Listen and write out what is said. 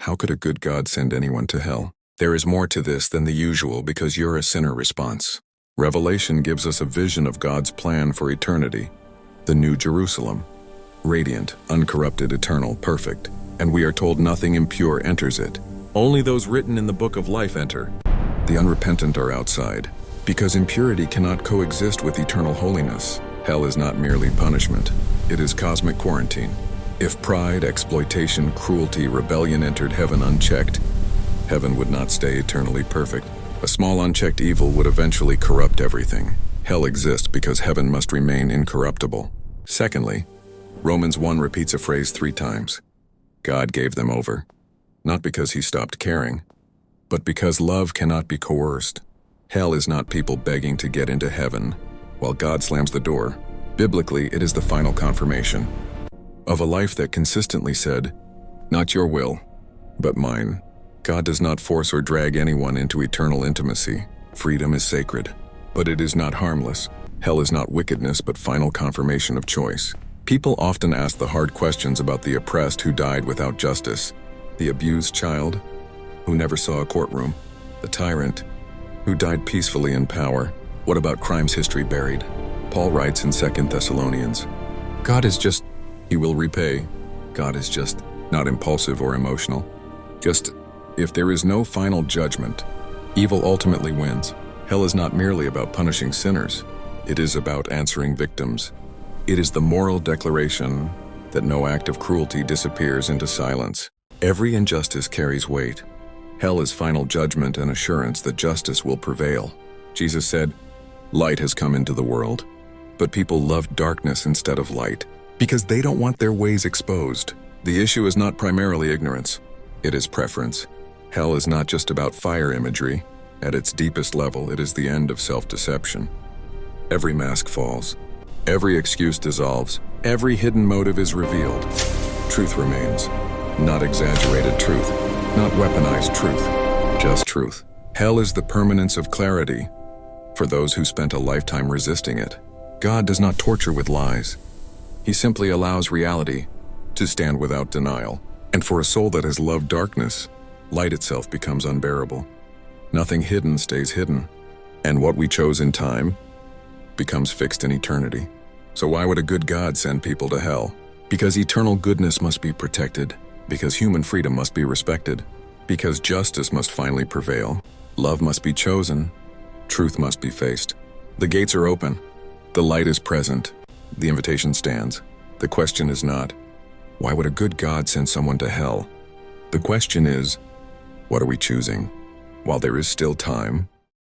How could a good God send anyone to hell? There is more to this than the usual because you're a sinner response. Revelation gives us a vision of God's plan for eternity, the New Jerusalem, radiant, uncorrupted, eternal, perfect, and we are told nothing impure enters it. Only those written in the book of life enter. The unrepentant are outside, because impurity cannot coexist with eternal holiness. Hell is not merely punishment, it is cosmic quarantine. If pride, exploitation, cruelty, rebellion entered heaven unchecked, heaven would not stay eternally perfect. A small unchecked evil would eventually corrupt everything. Hell exists because heaven must remain incorruptible. Secondly, Romans 1 repeats a phrase 3 times. God gave them over, not because he stopped caring, but because love cannot be coerced. Hell is not people begging to get into heaven, while God slams the door. Biblically, it is the final confirmation of a life that consistently said, "Not your will, but mine." God does not force or drag anyone into eternal intimacy. Freedom is sacred, but it is not harmless. Hell is not wickedness, but final confirmation of choice. People often ask the hard questions about the oppressed who died without justice, the abused child who never saw a courtroom, the tyrant who died peacefully in power. What about crimes history buried? Paul writes in 2 Thessalonians, God is just, he will repay. God is just, not impulsive or emotional. Just, if there is no final judgment, evil ultimately wins. Hell is not merely about punishing sinners. It is about answering victims. It is the moral declaration that no act of cruelty disappears into silence. Every injustice carries weight. Hell is final judgment and assurance that justice will prevail. Jesus said, "Light has come into the world, but people love darkness instead of light because they don't want their ways exposed." The issue is not primarily ignorance. It is preference. Hell is not just about fire imagery. At its deepest level, it is the end of self-deception. Every mask falls. Every excuse dissolves. Every hidden motive is revealed. Truth remains. Not exaggerated truth. Not weaponized truth. Just truth. Hell is the permanence of clarity for those who spent a lifetime resisting it. God does not torture with lies. He simply allows reality to stand without denial. And for a soul that has loved darkness, light itself becomes unbearable. Nothing hidden stays hidden. And what we chose in time becomes fixed in eternity. So why would a good God send people to hell? Because eternal goodness must be protected. Because human freedom must be respected. Because justice must finally prevail. Love must be chosen. Truth must be faced. The gates are open. The light is present. The invitation stands. The question is not, why would a good God send someone to hell? The question is, what are we choosing? While there is still time,